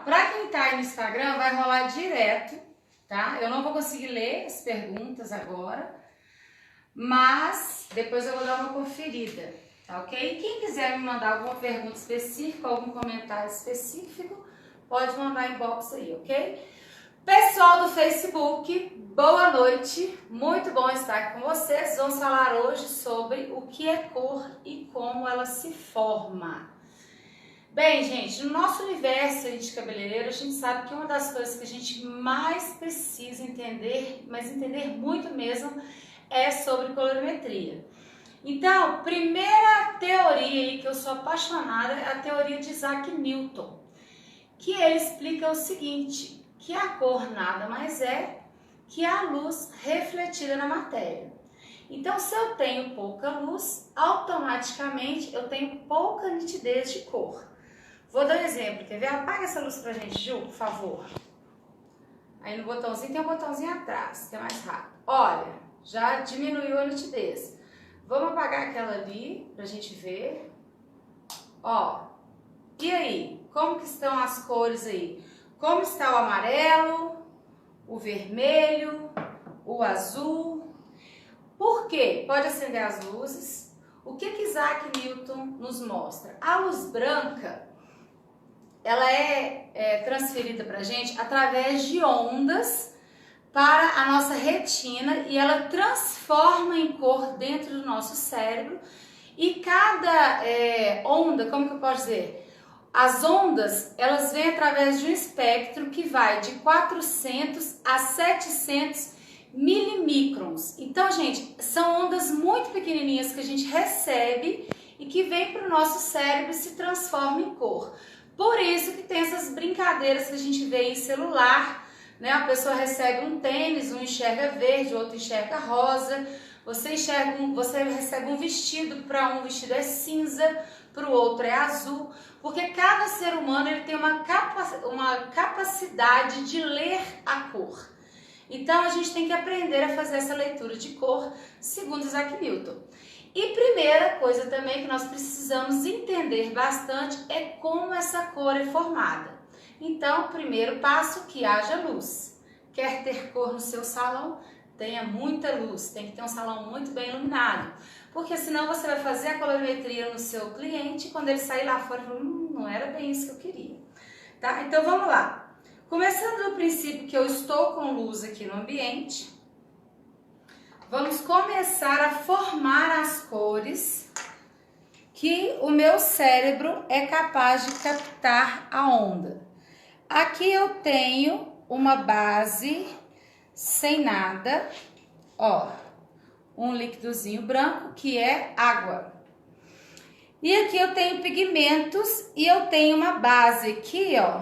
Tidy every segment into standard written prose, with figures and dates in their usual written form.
Para quem tá aí no Instagram, vai rolar direto, tá? Eu não vou conseguir ler as perguntas agora, mas depois eu vou dar uma conferida, tá ok? Quem quiser me mandar alguma pergunta específica, algum comentário específico, pode mandar inbox aí, ok? Pessoal do Facebook, boa noite, muito bom estar aqui com vocês. Vamos falar hoje sobre o que é cor e como ela se forma. Bem, gente, no nosso universo de cabeleireiro, a gente sabe que uma das coisas que a gente mais precisa entender, mas entender muito mesmo, é sobre colorimetria. Então, primeira teoria aí que eu sou apaixonada é a teoria de Isaac Newton, que ele explica o seguinte, que a cor nada mais é que a luz refletida na matéria. Então, se eu tenho pouca luz, automaticamente eu tenho pouca nitidez de cor. Vou dar um exemplo, quer ver? Apaga essa luz pra gente, Ju, por favor. Aí no botãozinho, tem um botãozinho atrás, que é mais rápido. Olha, já diminuiu a nitidez. Vamos apagar aquela ali pra gente ver. Ó, e aí? Como que estão as cores aí? Como está o amarelo, o vermelho, o azul? Por quê? Pode acender as luzes. O que Isaac Newton nos mostra? A luz branca, ela é transferida para a gente através de ondas para a nossa retina e ela transforma em cor dentro do nosso cérebro. E cada onda, como que eu posso dizer? As ondas, elas vêm através de um espectro que vai de 400 a 700 milimicrons. Então, gente, são ondas muito pequenininhas que a gente recebe e que vem para o nosso cérebro e se transforma em cor. Por isso que tem essas brincadeiras que a gente vê em celular, né? A pessoa recebe um tênis, um enxerga verde, outro enxerga rosa. Você recebe um vestido, para um vestido é cinza, para o outro é azul, porque cada ser humano ele tem uma capacidade de ler a cor. Então a gente tem que aprender a fazer essa leitura de cor, segundo Isaac Newton. E primeira coisa também que nós precisamos entender bastante é como essa cor é formada. Então, primeiro passo, que haja luz. Quer ter cor no seu salão? Tenha muita luz, tem que ter um salão muito bem iluminado. Porque senão você vai fazer a colorimetria no seu cliente e quando ele sair lá fora, não era bem isso que eu queria. Tá? Então vamos lá. Começando do princípio que eu estou com luz aqui no ambiente, vamos começar a formar as cores que o meu cérebro é capaz de captar a onda. Aqui eu tenho uma base sem nada, ó, um líquidozinho branco que é água. E aqui eu tenho pigmentos e eu tenho uma base aqui, ó,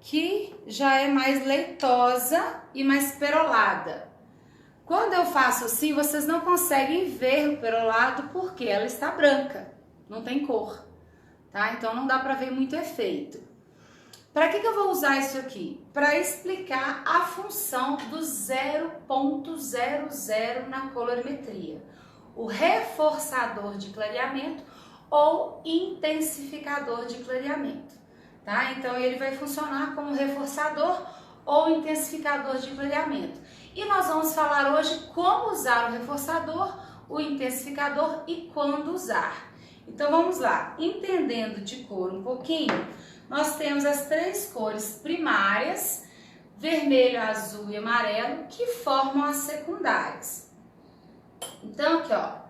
que já é mais leitosa e mais perolada. Quando eu faço assim, vocês não conseguem ver o perolado porque ela está branca, não tem cor, tá? Então não dá para ver muito efeito. Para que eu vou usar isso aqui? Para explicar a função do 0,00 na colorimetria. O reforçador de clareamento ou intensificador de clareamento, tá? Então ele vai funcionar como reforçador ou intensificador de clareamento. E nós vamos falar hoje como usar o reforçador, o intensificador e quando usar. Então vamos lá, entendendo de cor um pouquinho, nós temos as três cores primárias, vermelho, azul e amarelo, que formam as secundárias. Então aqui ó,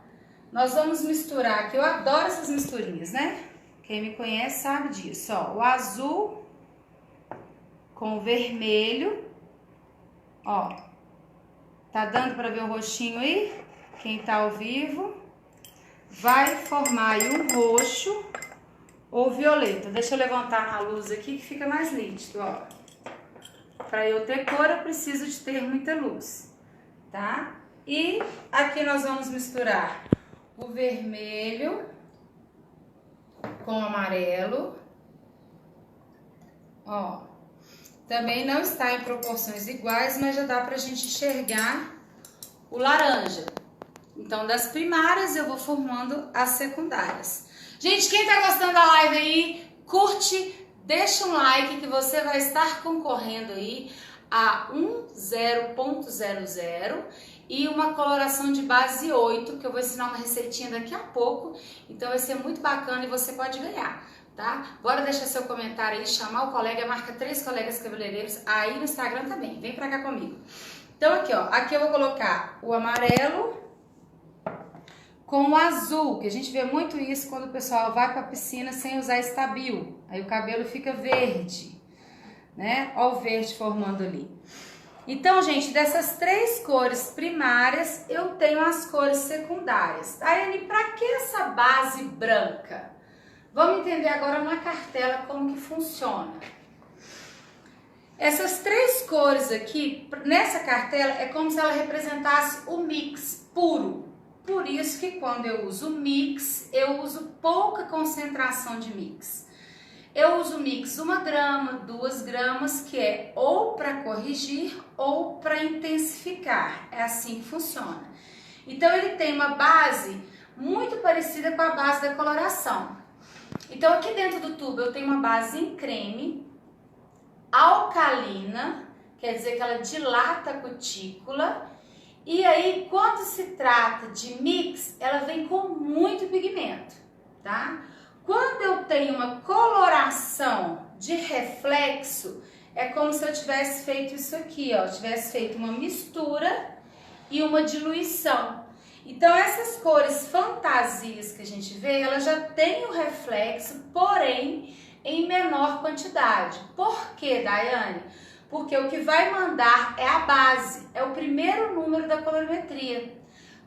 nós vamos misturar aqui, eu adoro essas misturinhas, né? Quem me conhece sabe disso, ó, o azul com o vermelho, ó, tá dando para ver o rostinho aí? Quem tá ao vivo, vai formar aí um roxo ou violeta. Deixa eu levantar a luz aqui que fica mais nítido, ó. Para eu ter cor, eu preciso de ter muita luz, tá? E aqui nós vamos misturar o vermelho com o amarelo, ó. Também não está em proporções iguais, mas já dá pra gente enxergar o laranja. Então, das primárias eu vou formando as secundárias. Gente, quem tá gostando da live aí, curte, deixa um like que você vai estar concorrendo aí a um 0.00 e uma coloração de base 8, que eu vou ensinar uma receitinha daqui a pouco, então vai ser muito bacana e você pode ganhar, tá? Bora deixar seu comentário aí, chamar o colega, marca 3 colegas cabeleireiros aí no Instagram também, vem pra cá comigo. Então aqui, ó, aqui eu vou colocar o amarelo com o azul, que a gente vê muito isso quando o pessoal vai pra piscina sem usar estábil, aí o cabelo fica verde, né? Ó o verde formando ali. Então, gente, dessas 3 cores primárias, eu tenho as cores secundárias. Aí, pra que essa base branca? Vamos entender agora na cartela como que funciona. Essas 3 cores aqui, nessa cartela, é como se ela representasse o mix puro. Por isso que quando eu uso mix, eu uso pouca concentração de mix. Eu uso mix 1 grama, 2 gramas, que é ou para corrigir ou para intensificar. É assim que funciona. Então, ele tem uma base muito parecida com a base da coloração. Então, aqui dentro do tubo eu tenho uma base em creme, alcalina, quer dizer que ela dilata a cutícula. E aí, quando se trata de mix, ela vem com muito pigmento, tá? Quando eu tenho uma coloração de reflexo, é como se eu tivesse feito isso aqui, ó, tivesse feito uma mistura e uma diluição. Então, essas cores fantasias que a gente vê, ela já tem o reflexo, porém em menor quantidade. Por quê, Daiane? Porque o que vai mandar é a base, é o primeiro número da colorimetria.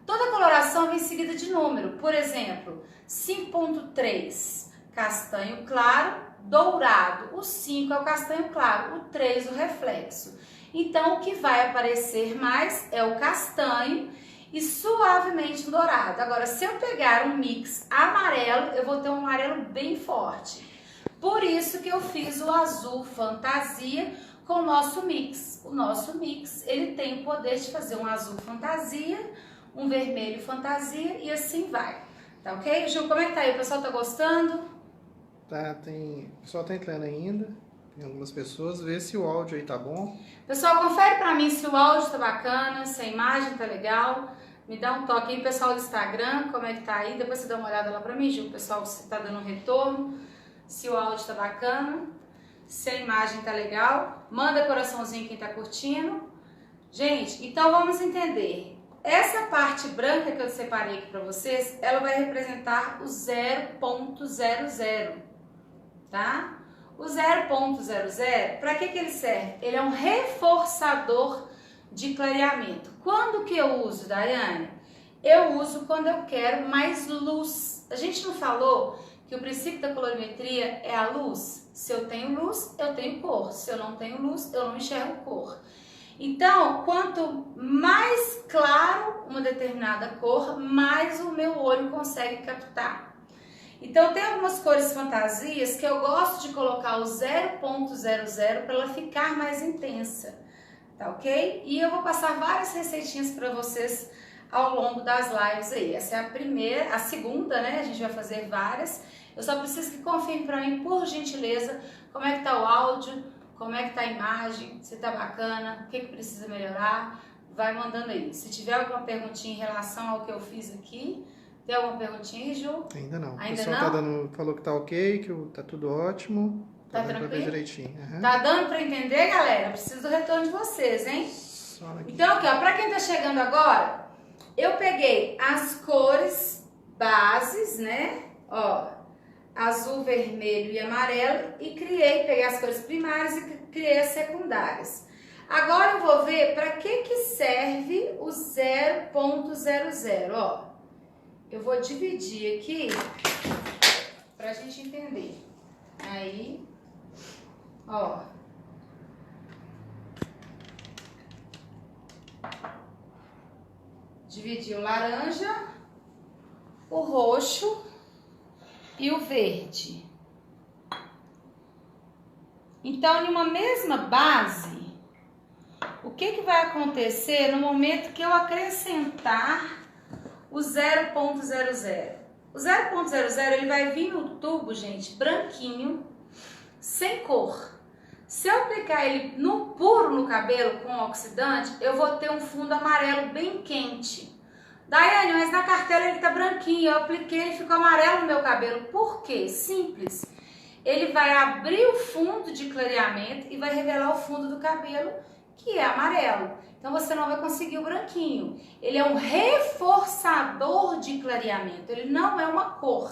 Toda coloração vem seguida de número, por exemplo, 5.3, castanho claro, dourado. O 5 é o castanho claro, o 3 o reflexo. Então, o que vai aparecer mais é o castanho e suavemente dourado. Agora, se eu pegar um mix amarelo, eu vou ter um amarelo bem forte. Por isso que eu fiz o azul fantasia com o nosso mix. O nosso mix, ele tem o poder de fazer um azul fantasia, um vermelho fantasia e assim vai. Tá ok? Ju, como é que tá aí? O pessoal tá gostando? Tá, o pessoal tá entrando ainda. Tem algumas pessoas. Vê se o áudio aí tá bom. Pessoal, confere pra mim se o áudio tá bacana, se a imagem tá legal. Me dá um toque aí, pessoal do Instagram, como é que tá aí. Depois você dá uma olhada lá pra mim, Ju. O pessoal, se tá dando um retorno, se o áudio tá bacana, se a imagem tá legal. Manda coraçãozinho quem tá curtindo. Gente, então vamos entender. Essa parte branca que eu separei aqui para vocês, ela vai representar o 0.00, tá? O 0.00, para que ele serve? Ele é um reforçador de clareamento. Quando que eu uso, Daiane? Eu uso quando eu quero mais luz. A gente não falou que o princípio da colorimetria é a luz? Se eu tenho luz, eu tenho cor. Se eu não tenho luz, eu não enxergo cor. Então, quanto mais claro uma determinada cor, mais o meu olho consegue captar. Então, tem algumas cores fantasias que eu gosto de colocar o 0.00 para ela ficar mais intensa, tá ok? E eu vou passar várias receitinhas para vocês ao longo das lives aí. Essa é a primeira, a segunda, né? A gente vai fazer várias. Eu só preciso que confirme para mim, por gentileza, como é que tá o áudio, como é que tá a imagem, se tá bacana, o que precisa melhorar, vai mandando aí. Se tiver alguma perguntinha em relação ao que eu fiz aqui, tem alguma perguntinha aí, Ju? Ainda não. Ainda o pessoal não? Falou que tá ok, que tá tudo ótimo. Tá dando tranquilo? pra ver direitinho. Uhum. Tá dando pra entender, galera? Preciso do retorno de vocês, hein? Então, aqui, ó, pra quem tá chegando agora, eu peguei as cores bases, né? Ó, azul, vermelho e amarelo e peguei as cores primárias e criei as secundárias. Agora eu vou ver para que serve o 0.00, ó. Eu vou dividir aqui pra gente entender. Aí, ó. Dividi o laranja, o roxo e o verde. Então, em uma mesma base, o que vai acontecer no momento que eu acrescentar o 0.00? O 0.00 ele vai vir no tubo, gente, branquinho, sem cor. Se eu aplicar ele puro no cabelo com oxidante, eu vou ter um fundo amarelo bem quente. Daiane, mas na cartela ele tá branquinho, eu apliquei e ficou amarelo no meu cabelo. Por quê? Simples. Ele vai abrir o fundo de clareamento e vai revelar o fundo do cabelo, que é amarelo. Então você não vai conseguir o branquinho. Ele é um reforçador de clareamento, ele não é uma cor,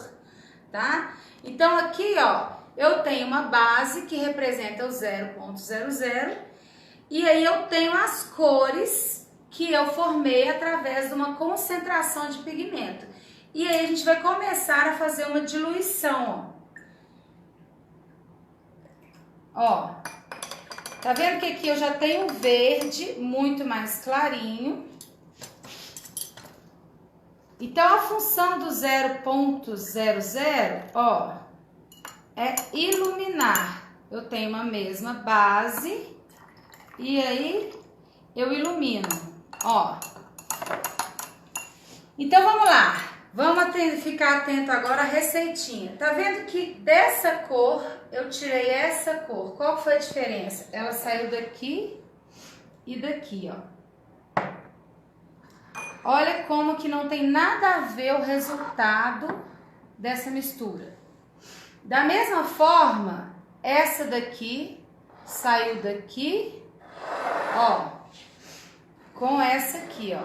tá? Então aqui, ó, eu tenho uma base que representa o 0.00 e aí eu tenho as cores que eu formei através de uma concentração de pigmento. E aí a gente vai começar a fazer uma diluição, ó. Tá vendo que aqui eu já tenho verde muito mais clarinho. Então a função do 0.00, ó, é iluminar. Eu tenho uma mesma base e aí eu ilumino, ó. Então vamos lá, vamos ficar atento agora à receitinha. Tá vendo que dessa cor eu tirei essa cor? Qual foi a diferença? Ela saiu daqui e daqui, ó. Olha como que não tem nada a ver o resultado dessa mistura. Da mesma forma, essa daqui saiu daqui, ó, com essa aqui, ó.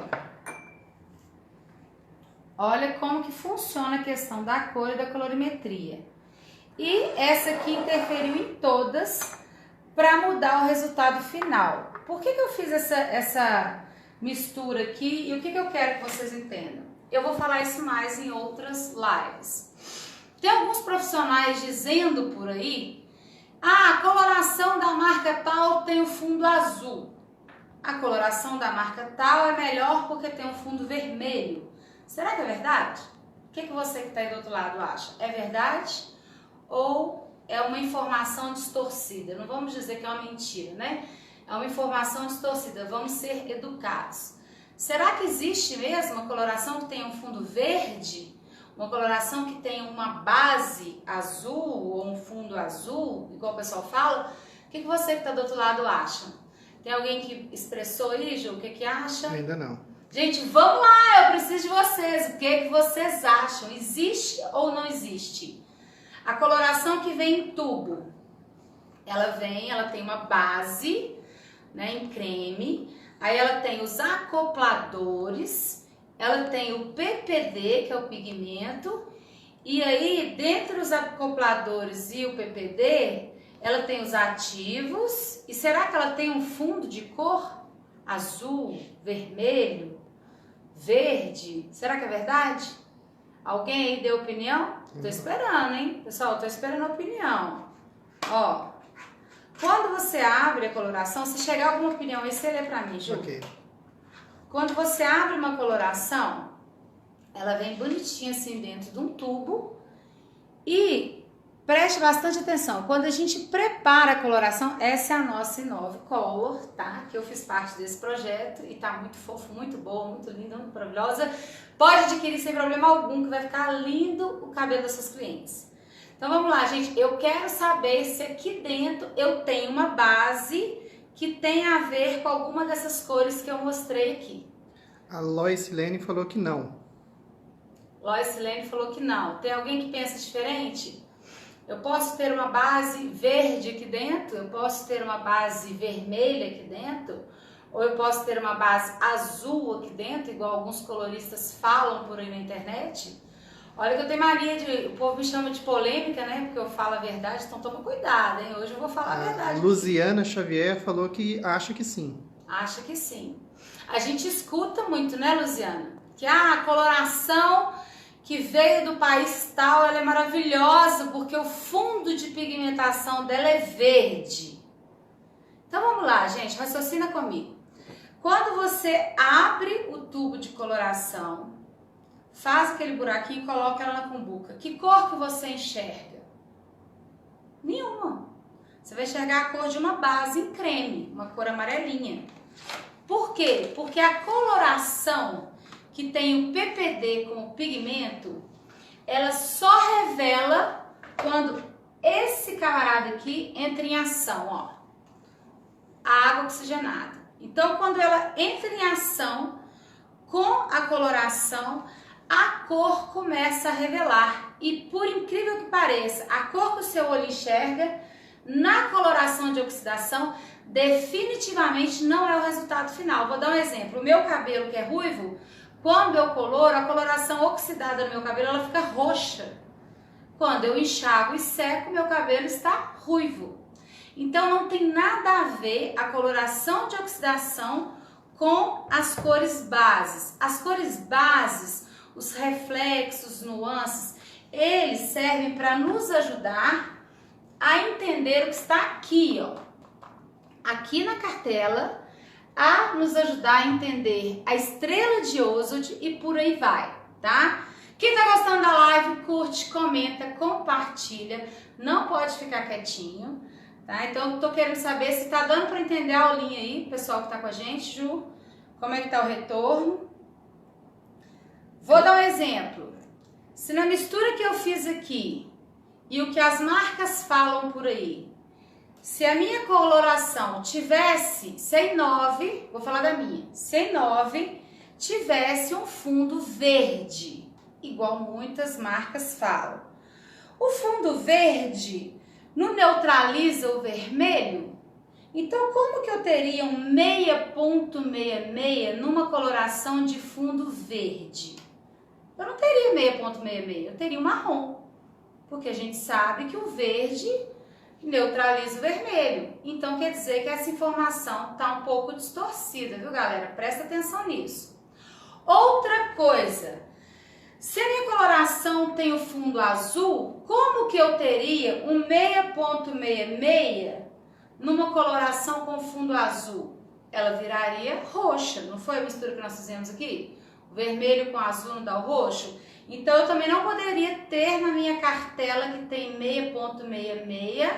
Olha como que funciona a questão da cor e da colorimetria. E essa aqui interferiu em todas para mudar o resultado final. Por que eu fiz essa mistura aqui e o que eu quero que vocês entendam? Eu vou falar isso mais em outras lives. Tem alguns profissionais dizendo por aí, a coloração da marca tal tem o fundo azul. A coloração da marca tal é melhor porque tem um fundo vermelho. Será que é verdade? O que você que está aí do outro lado acha? É verdade ou é uma informação distorcida? Não vamos dizer que é uma mentira, né? É uma informação distorcida, vamos ser educados. Será que existe mesmo uma coloração que tem um fundo verde? Uma coloração que tem uma base azul ou um fundo azul, igual o pessoal fala? O que você que está do outro lado acha? Tem alguém que expressou aí, Ju? O que acha? Ainda não. Gente, vamos lá, eu preciso de vocês. O que vocês acham? Existe ou não existe? A coloração que vem em tubo, ela tem uma base, né, em creme, aí ela tem os acopladores, ela tem o PPD, que é o pigmento, e aí dentro dos acopladores e o PPD, ela tem os ativos, e será que ela tem um fundo de cor? Azul, vermelho, verde, será que é verdade? Alguém aí deu opinião? Tô esperando, hein? Pessoal, tô esperando a opinião. Ó, quando você abre a coloração, se chegar alguma opinião aí, você lê pra mim, Ju. Ok. Quando você abre uma coloração, ela vem bonitinha assim dentro de um tubo e preste bastante atenção. Quando a gente prepara a coloração, essa é a nossa Inove Color, tá? Que eu fiz parte desse projeto e tá muito fofo, muito boa, muito linda, muito maravilhosa. Pode adquirir sem problema algum, que vai ficar lindo o cabelo das suas clientes. Então vamos lá, gente. Eu quero saber se aqui dentro eu tenho uma base que tem a ver com alguma dessas cores que eu mostrei aqui. A Loisilene falou que não. Loisilene falou que não. Tem alguém que pensa diferente? Eu posso ter uma base verde aqui dentro? Eu posso ter uma base vermelha aqui dentro? Ou eu posso ter uma base azul aqui dentro, igual alguns coloristas falam por aí na internet? Olha que eu tenho mania de... O povo me chama de polêmica, né? Porque eu falo a verdade, então toma cuidado, hein? Hoje eu vou falar a verdade. Luziana Xavier falou que acha que sim. Acha que sim. A gente escuta muito, né, Luziana? Que a coloração que veio do país tal, ela é maravilhosa porque o fundo de pigmentação dela é verde. Então vamos lá, gente, raciocina comigo. Quando você abre o tubo de coloração, faz aquele buraquinho e coloca ela na cumbuca, que cor que você enxerga? Nenhuma. Você vai enxergar a cor de uma base em creme, uma cor amarelinha. Por quê? Porque a coloração que tem o PPD como pigmento, ela só revela quando esse camarada aqui entra em ação, ó. A água oxigenada. Então, quando ela entra em ação com a coloração, a cor começa a revelar. E por incrível que pareça, a cor que o seu olho enxerga na coloração de oxidação definitivamente não é o resultado final. Vou dar um exemplo. O meu cabelo, que é ruivo, quando eu coloro, a coloração oxidada do meu cabelo ela fica roxa. Quando eu enxago e seco, meu cabelo está ruivo. Então não tem nada a ver a coloração de oxidação com as cores bases. As cores bases, os reflexos, nuances, eles servem para nos ajudar a entender o que está aqui, ó. Aqui na cartela, a nos ajudar a entender a estrela de Ozod e por aí vai, tá? Quem tá gostando da live, curte, comenta, compartilha, não pode ficar quietinho, tá? Então, eu tô querendo saber se tá dando para entender a aulinha aí, pessoal que tá com a gente, Ju, como é que tá o retorno. Vou dar um exemplo. Se na mistura que eu fiz aqui e o que as marcas falam por aí, se a minha coloração tivesse, se a I9, vou falar da minha, se a I9 tivesse um fundo verde, igual muitas marcas falam. O fundo verde não neutraliza o vermelho? Então, como que eu teria um 6.66 numa coloração de fundo verde? Eu não teria 6.66, eu teria um marrom, porque a gente sabe que o verde neutraliza o vermelho. Então quer dizer que essa informação está um pouco distorcida, viu, galera? Presta atenção nisso. Outra coisa, se a minha coloração tem o fundo azul, como que eu teria um 6.66 numa coloração com fundo azul? Ela viraria roxa, não foi a mistura que nós fizemos aqui? O vermelho com azul não dá o roxo? Então eu também não poderia ter na minha cartela que tem 6.66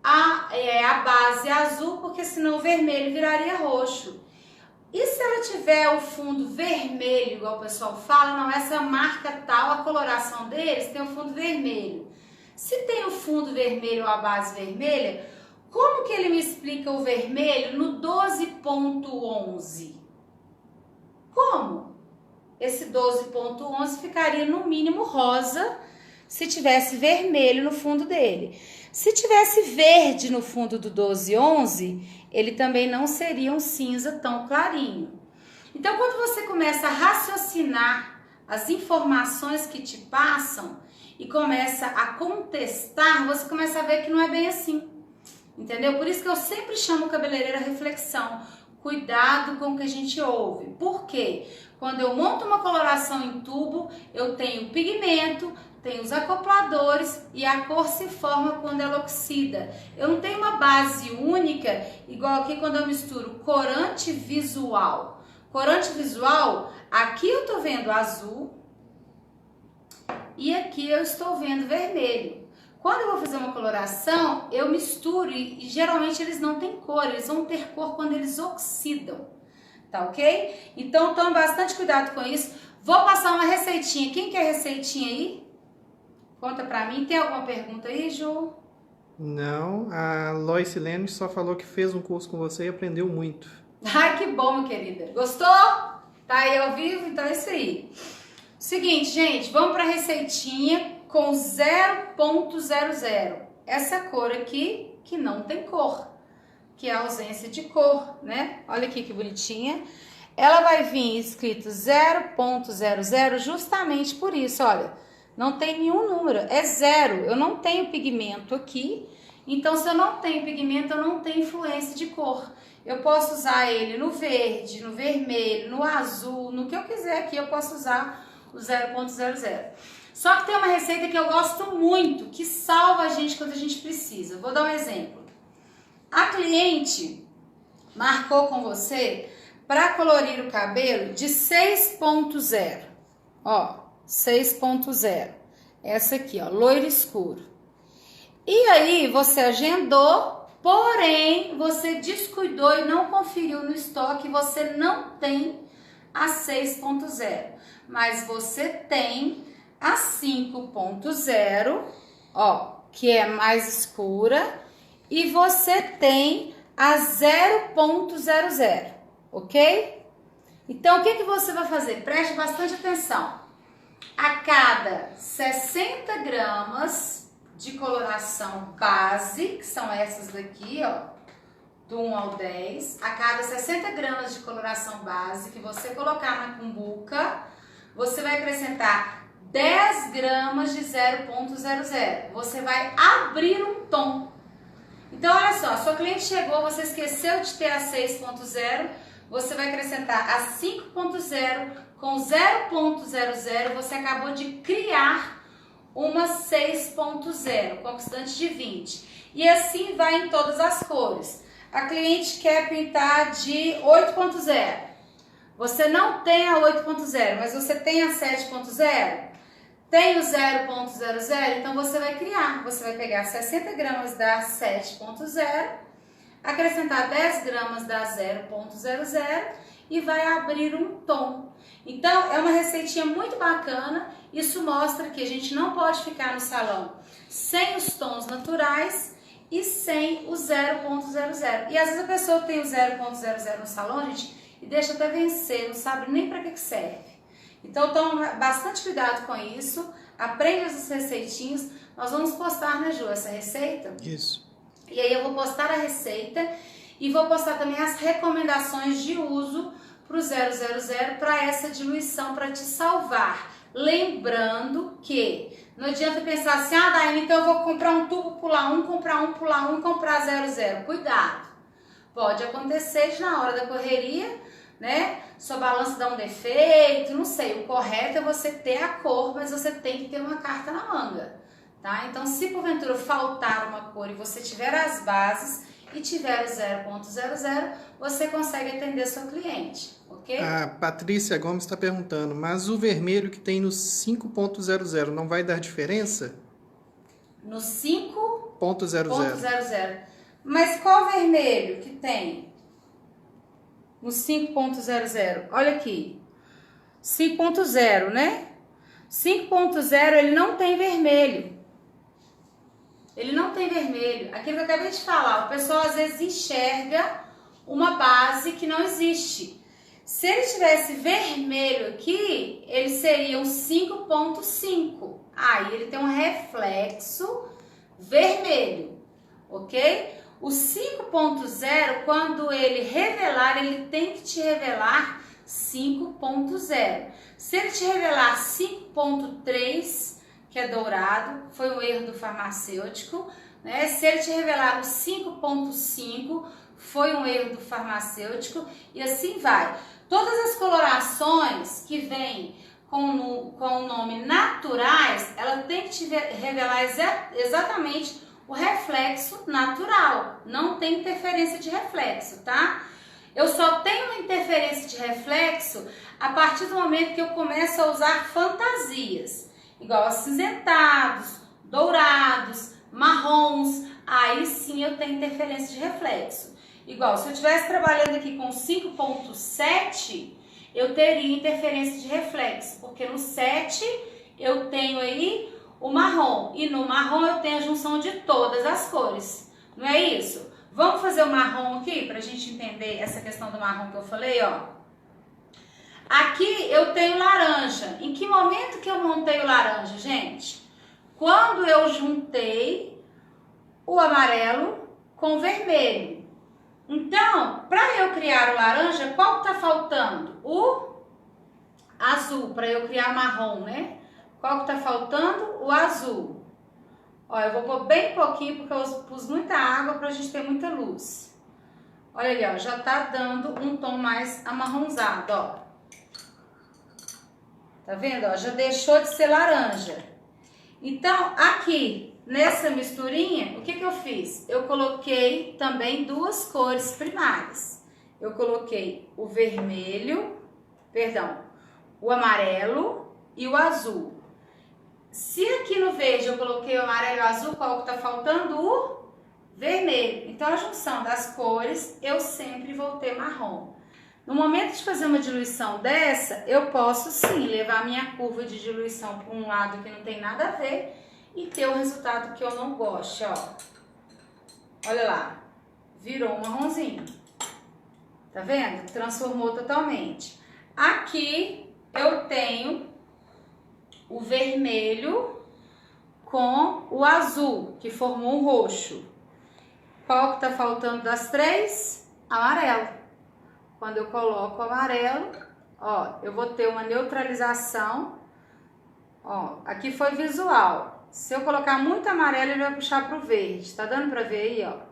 a base azul, porque senão o vermelho viraria roxo. E se ela tiver o fundo vermelho, igual o pessoal fala, não, essa marca tal, a coloração deles tem o fundo vermelho. Se tem o fundo vermelho ou a base vermelha, como que ele me explica o vermelho no 12.11? Como? Esse 12.11 ficaria no mínimo rosa se tivesse vermelho no fundo dele. Se tivesse verde no fundo do 12.11, ele também não seria um cinza tão clarinho. Então, quando você começa a raciocinar as informações que te passam e começa a contestar, você começa a ver que não é bem assim. Entendeu? Por isso que eu sempre chamo o cabeleireiro a reflexão. Cuidado com o que a gente ouve. Por quê? Quando eu monto uma coloração em tubo, eu tenho pigmento, tenho os acopladores e a cor se forma quando ela oxida. Eu não tenho uma base única, igual aqui quando eu misturo corante visual. Corante visual, aqui eu tô vendo azul e aqui eu estou vendo vermelho. Quando eu vou fazer uma coloração, eu misturo e geralmente eles não têm cor, eles vão ter cor quando eles oxidam, tá ok? Então tome bastante cuidado com isso. Vou passar uma receitinha. Quem quer receitinha aí? Conta pra mim. Tem alguma pergunta aí, Ju? Não, a Loice Lemos só falou que fez um curso com você e aprendeu muito. Ai, que bom, minha querida. Gostou? Tá aí ao vivo? Então é isso aí. Seguinte, gente, vamos pra receitinha com 0.00. Essa cor aqui que não tem cor, que é a ausência de cor, né? Olha aqui que bonitinha. Ela vai vir escrito 0.00 justamente por isso, olha. Não tem nenhum número, é zero. Eu não tenho pigmento aqui, então se eu não tenho pigmento, eu não tenho influência de cor. Eu posso usar ele no verde, no vermelho, no azul, no que eu quiser aqui, eu posso usar o 0.00. Só que tem uma receita que eu gosto muito, que salva a gente quando a gente precisa. Vou dar um exemplo. A cliente marcou com você para colorir o cabelo de 6.0. Ó, 6.0. Essa aqui, ó, loiro escuro. E aí você agendou, porém você descuidou e não conferiu no estoque, você não tem a 6.0, mas você tem a 5.0, ó, que é mais escura, e você tem a 0,00, ok? Então, o que você vai fazer? Preste bastante atenção. A cada 60 gramas de coloração base, que são essas daqui, ó, do 1 ao 10, a cada 60 gramas de coloração base que você colocar na cumbuca, você vai acrescentar 10 gramas de 0,00. Você vai abrir um tom. Então, olha só, a sua cliente chegou, você esqueceu de ter a 6,0, você vai acrescentar a 5,0 com 0,00, você acabou de criar uma 6,0, conquistante de 20. E assim vai em todas as cores. A cliente quer pintar de 8,0. Você não tem a 8,0, mas você tem a 7,0. Tem o 0,00, então você vai criar. Você vai pegar 60 gramas da 7,0, acrescentar 10 gramas da 0,00 e vai abrir um tom. Então, é uma receitinha muito bacana. Isso mostra que a gente não pode ficar no salão sem os tons naturais e sem o 0,00. E às vezes a pessoa tem o 0,00 no salão, gente, e deixa até vencer, não sabe nem para que serve. Então, toma bastante cuidado com isso, aprende essas receitinhas. Nós vamos postar, né, Ju, essa receita? Isso. E aí eu vou postar a receita e vou postar também as recomendações de uso para o 000 para essa diluição, para te salvar. Lembrando que não adianta pensar assim, ah, Daiane, então eu vou comprar um tubo, pular um, comprar um, pular um e comprar 0,0. Cuidado! Pode acontecer de na hora da correria, né? Sua balança dá um defeito, não sei. O correto é você ter a cor, mas você tem que ter uma carta na manga, tá? Então, se porventura faltar uma cor e você tiver as bases e tiver o 0,00, você consegue atender seu cliente, ok? A Patrícia Gomes está perguntando, mas o vermelho que tem no 5,00 não vai dar diferença? No 5,00. 0,00. Mas qual vermelho que tem? No 5,00. Olha aqui. 5,0, né? 5,0 ele não tem vermelho. Ele não tem vermelho. Aquilo que eu acabei de falar, o pessoal às vezes enxerga uma base que não existe. Se ele tivesse vermelho aqui, ele seria um 5,5. Aí ele tem um reflexo vermelho, ok? O 5,0, quando ele revelar, ele tem que te revelar 5,0. Se ele te revelar 5,3, que é dourado, foi um erro do farmacêutico, né? Se ele te revelar o 5,5, foi um erro do farmacêutico, e assim vai. Todas as colorações que vêm com o nome naturais, ela tem que te revelar exatamente o reflexo natural, não tem interferência de reflexo, tá? Eu só tenho interferência de reflexo a partir do momento que eu começo a usar fantasias, igual acinzentados, dourados, marrons, aí sim eu tenho interferência de reflexo. Igual, se eu estivesse trabalhando aqui com 5,7, eu teria interferência de reflexo, porque no 7 eu tenho aí o marrom, e no marrom eu tenho a junção de todas as cores, não é isso? Vamos fazer o marrom aqui, pra gente entender essa questão do marrom que eu falei, ó. Aqui eu tenho laranja. Em que momento que eu montei o laranja, gente? Quando eu juntei o amarelo com o vermelho. Então, para eu criar o laranja, qual que tá faltando? O azul, para eu criar marrom, né? Qual que tá faltando? O azul. Ó, eu vou pôr bem pouquinho, porque eu pus muita água pra gente ter muita luz. Olha ali, ó, já tá dando um tom mais amarronzado, ó. Tá vendo, ó? Já deixou de ser laranja. Então, aqui, nessa misturinha, o que que eu fiz? Eu coloquei também duas cores primárias. Eu coloquei o vermelho, perdão, o amarelo e o azul. Se aqui no verde eu coloquei o amarelo e o azul, qual que tá faltando? O vermelho. Então, a junção das cores, eu sempre vou ter marrom. No momento de fazer uma diluição dessa, eu posso sim levar minha curva de diluição para um lado que não tem nada a ver e ter o resultado que eu não goste, ó. Olha lá, virou um marronzinho. Tá vendo? Transformou totalmente. Aqui eu tenho o vermelho com o azul, que formou um roxo. Qual que tá faltando das três? Amarelo. Quando eu coloco o amarelo, ó, eu vou ter uma neutralização. Ó, aqui foi visual. Se eu colocar muito amarelo, ele vai puxar pro verde. Tá dando pra ver aí, ó?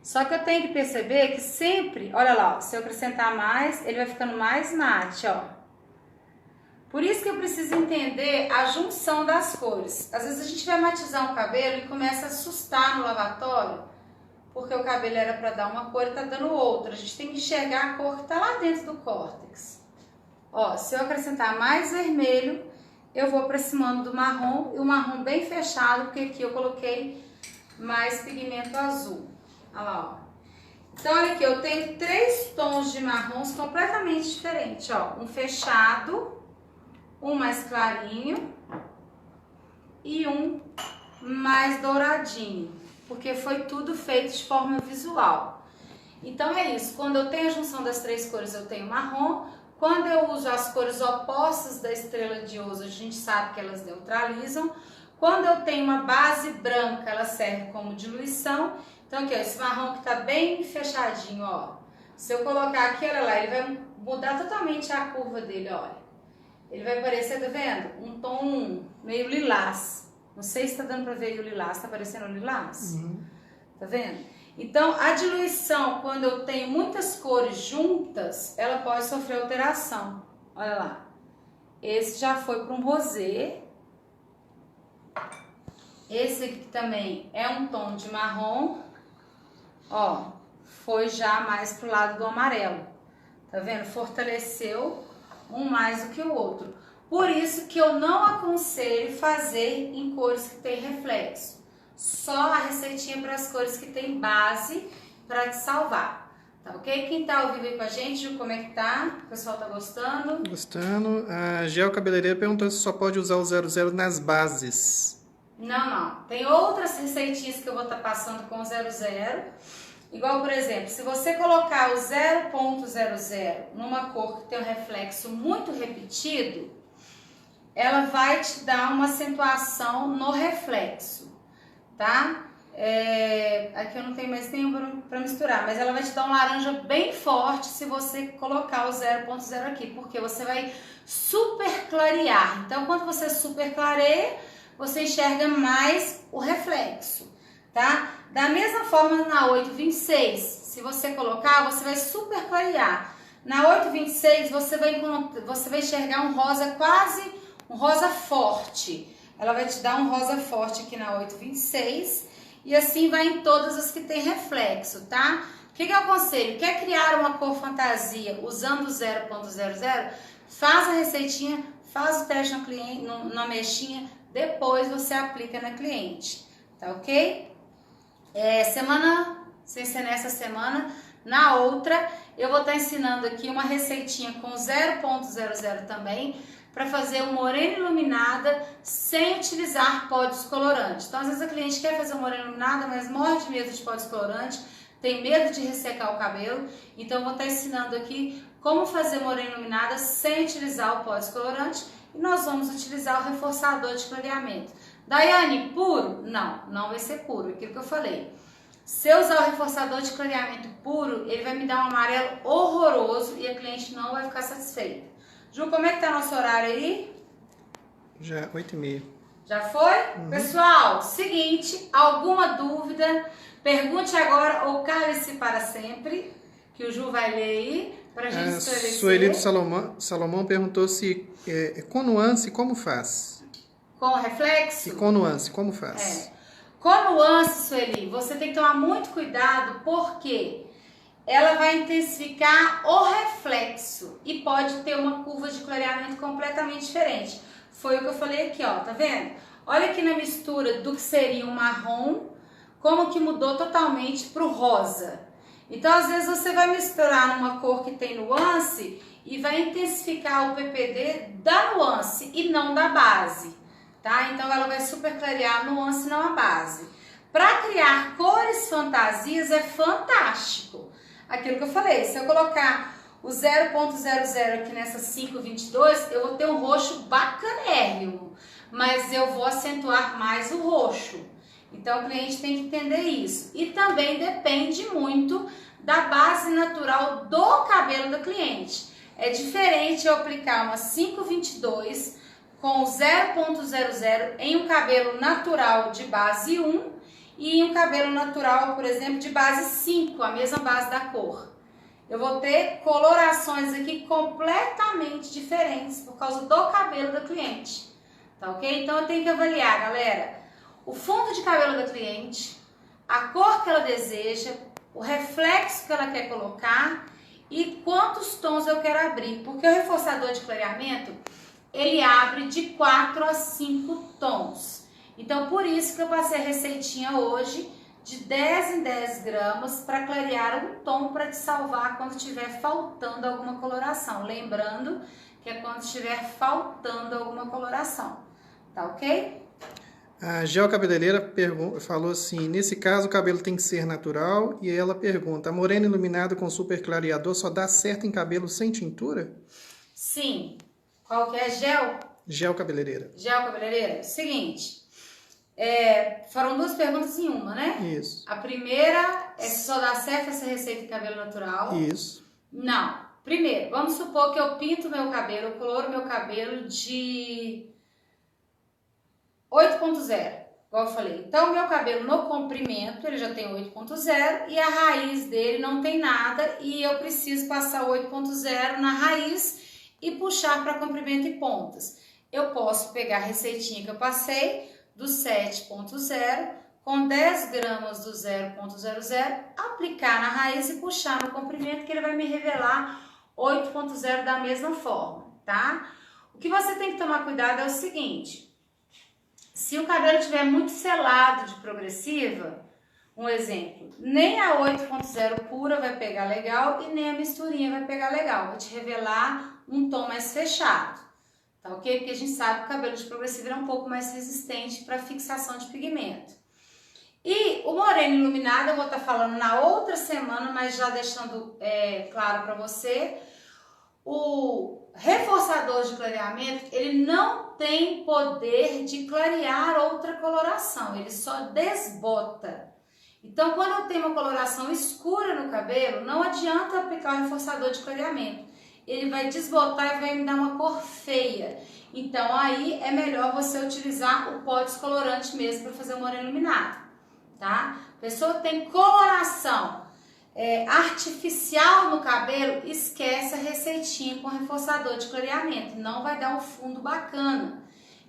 Só que eu tenho que perceber que sempre, olha lá, ó, se eu acrescentar mais, ele vai ficando mais mate, ó. Por isso que eu preciso entender a junção das cores. Às vezes a gente vai matizar um cabelo e começa a assustar no lavatório, porque o cabelo era para dar uma cor e tá dando outra. A gente tem que enxergar a cor que tá lá dentro do córtex. Ó, se eu acrescentar mais vermelho, eu vou aproximando do marrom, e o marrom bem fechado, porque aqui eu coloquei mais pigmento azul. Olha lá, ó. Então, olha aqui, eu tenho 3 tons de marrons completamente diferentes, ó. Um fechado, um mais clarinho e um mais douradinho, porque foi tudo feito de forma visual. Então, é isso. Quando eu tenho a junção das 3 cores, eu tenho marrom. Quando eu uso as cores opostas da estrela de ouro, a gente sabe que elas neutralizam. Quando eu tenho uma base branca, ela serve como diluição. Então aqui, ó, esse marrom que tá bem fechadinho, ó. Se eu colocar aqui, olha lá, ele vai mudar totalmente a curva dele, olha. Ele vai parecer, tá vendo? Um tom meio lilás. Não sei se tá dando pra ver aí o lilás, tá parecendo lilás? Uhum. Tá vendo? Então, a diluição, quando eu tenho muitas cores juntas, ela pode sofrer alteração. Olha lá. Esse já foi para um rosé. Esse aqui também é um tom de marrom. Ó, foi já mais pro lado do amarelo. Tá vendo? Fortaleceu um mais do que o outro. Por isso que eu não aconselho fazer em cores que tem reflexo. Só a receitinha para as cores que tem base para te salvar. Tá ok? Quem tá ao vivo aí com a gente, Ju, como é que tá? O pessoal tá gostando? Gostando. A Gel Cabeleireira perguntou se só pode usar o 00 nas bases. Não. Tem outras receitinhas que eu vou estar passando com o 00. Igual, por exemplo, se você colocar o 0.00 numa cor que tem um reflexo muito repetido, ela vai te dar uma acentuação no reflexo, tá? Aqui eu não tenho mais nenhum para misturar, mas ela vai te dar um laranja bem forte se você colocar o 0.0 aqui, porque você vai super clarear. Então, quando você super clareia, você enxerga mais o reflexo, tá? Da mesma forma na 826, se você colocar, você vai super clarear. Na 826, você vai enxergar um rosa quase, um rosa forte. Ela vai te dar um rosa forte aqui na 826 e assim vai em todas as que tem reflexo, tá? O que eu aconselho? Quer criar uma cor fantasia usando o 0.00? Faz a receitinha, faz o teste no cliente, na mexinha, depois você aplica na cliente, tá ok? Sem ser nessa semana, na outra eu vou estar ensinando aqui uma receitinha com 0.00 também, para fazer uma morena iluminada sem utilizar pó descolorante. Então, às vezes a cliente quer fazer uma morena iluminada, mas morre de medo de pó descolorante, tem medo de ressecar o cabelo. Então, eu vou estar ensinando aqui como fazer morena iluminada sem utilizar o pó descolorante. E nós vamos utilizar o reforçador de clareamento. Daiane, puro? Não vai ser puro, aquilo que eu falei. Se eu usar o reforçador de clareamento puro, ele vai me dar um amarelo horroroso e a cliente não vai ficar satisfeita. Ju, como é que tá nosso horário aí? Já 8h30. Já foi? Uhum. Pessoal, seguinte, alguma dúvida, pergunte agora ou cale-se para sempre, que o Ju vai ler aí, para a gente esclarecer. Sueli do Salomão perguntou se com nuance, como faz? Com reflexo? E com nuance, como faz? Com nuance, Sueli, você tem que tomar muito cuidado, porque ela vai intensificar o reflexo e pode ter uma curva de clareamento completamente diferente. Foi o que eu falei aqui, ó, tá vendo? Olha aqui na mistura do que seria o marrom, como que mudou totalmente pro rosa. Então, às vezes, você vai misturar numa cor que tem nuance e vai intensificar o PPD da nuance e não da base, tá? Então ela vai super clarear a nuance, não a base. Para criar cores fantasias é fantástico. Aquilo que eu falei, se eu colocar o 0.00 aqui nessa 522, eu vou ter um roxo bacanérrimo, mas eu vou acentuar mais o roxo. Então o cliente tem que entender isso. E também depende muito da base natural do cabelo do cliente. É diferente eu aplicar uma 522 com 0.00 em um cabelo natural de base 1 e um cabelo natural, por exemplo, de base 5, a mesma base da cor. Eu vou ter colorações aqui completamente diferentes por causa do cabelo do cliente, tá ok? Então eu tenho que avaliar, galera, o fundo de cabelo da cliente, a cor que ela deseja, o reflexo que ela quer colocar e quantos tons eu quero abrir, porque o reforçador de clareamento, ele abre de 4 a 5 tons. Então, por isso que eu passei a receitinha hoje de 10 em 10 gramas para clarear um tom para te salvar quando estiver faltando alguma coloração. Lembrando que é quando estiver faltando alguma coloração, tá ok? A Gel Cabeleireira falou assim, nesse caso o cabelo tem que ser natural, e ela pergunta, a morena iluminada com super clareador só dá certo em cabelo sem tintura? Sim. Qual que é? Gel? Gel Cabeleireira. Gel Cabeleireira? Seguinte, foram duas perguntas em uma, né? Isso. A primeira é se só dá certo essa receita de cabelo natural. Isso. Não. Primeiro, vamos supor que eu pinto meu cabelo, eu coloro meu cabelo de 8.0, igual eu falei. Então, meu cabelo no comprimento, ele já tem 8.0 e a raiz dele não tem nada e eu preciso passar 8.0 na raiz e puxar para comprimento e pontas. Eu posso pegar a receitinha que eu passei do 7.0 com 10 gramas do 0.00, aplicar na raiz e puxar no comprimento que ele vai me revelar 8.0 da mesma forma, tá? O que você tem que tomar cuidado é o seguinte, se o cabelo estiver muito selado de progressiva, um exemplo, nem a 8.0 pura vai pegar legal e nem a misturinha vai pegar legal, vai te revelar um tom mais fechado, tá ok? Porque a gente sabe que o cabelo de progressiva é um pouco mais resistente para fixação de pigmento. E o moreno iluminado eu vou estar falando na outra semana, mas já deixando claro para você, o reforçador de clareamento, ele não tem poder de clarear outra coloração, ele só desbota. Então, quando eu tenho uma coloração escura no cabelo, não adianta aplicar o reforçador de clareamento. Ele vai desbotar e vai me dar uma cor feia. Então, aí é melhor você utilizar o pó descolorante mesmo para fazer o moreno iluminado, tá? A pessoa tem coloração artificial no cabelo, esquece a receitinha com reforçador de clareamento, não vai dar um fundo bacana.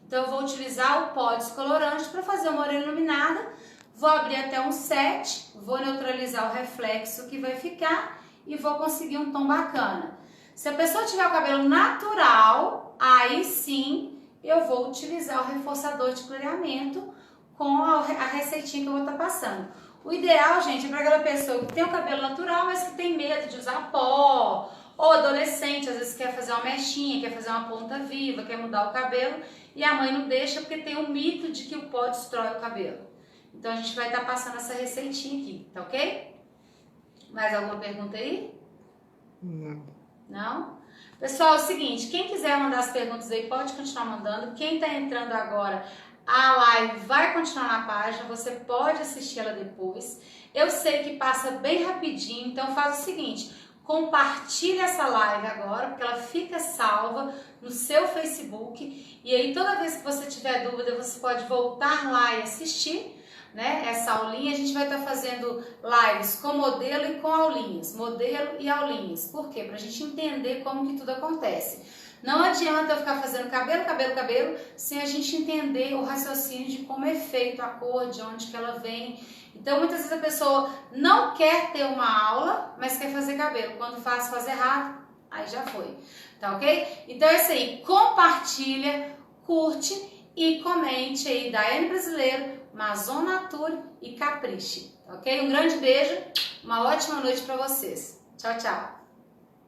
Então eu vou utilizar o pó descolorante para fazer o moreno iluminado, vou abrir até um 7, vou neutralizar o reflexo que vai ficar e vou conseguir um tom bacana. Se a pessoa tiver o cabelo natural, aí sim eu vou utilizar o reforçador de clareamento com a receitinha que eu vou estar passando. O ideal, gente, é para aquela pessoa que tem o cabelo natural, mas que tem medo de usar pó, ou adolescente, às vezes quer fazer uma mechinha, quer fazer uma ponta viva, quer mudar o cabelo, e a mãe não deixa porque tem um mito de que o pó destrói o cabelo. Então a gente vai estar passando essa receitinha aqui, tá ok? Mais alguma pergunta aí? Não. Não? Pessoal, é o seguinte, quem quiser mandar as perguntas aí, pode continuar mandando. Quem está entrando agora, a live vai continuar na página, você pode assistir ela depois. Eu sei que passa bem rapidinho, então faz o seguinte, compartilha essa live agora, porque ela fica salva no seu Facebook. E aí toda vez que você tiver dúvida, você pode voltar lá e assistir, né, essa aulinha. A gente vai estar fazendo lives com modelo e com aulinhas, modelo e aulinhas. Por quê? Para a gente entender como que tudo acontece. Não adianta eu ficar fazendo cabelo, sem a gente entender o raciocínio de como é feito a cor, de onde que ela vem. Então, muitas vezes a pessoa não quer ter uma aula, mas quer fazer cabelo. Quando faz errado, aí já foi. Tá ok? Então é isso aí. Compartilha, curte e comente aí Daiane Brasileiro, Maison Nature e Capriche. Ok? Um grande beijo, uma ótima noite para vocês. Tchau, tchau.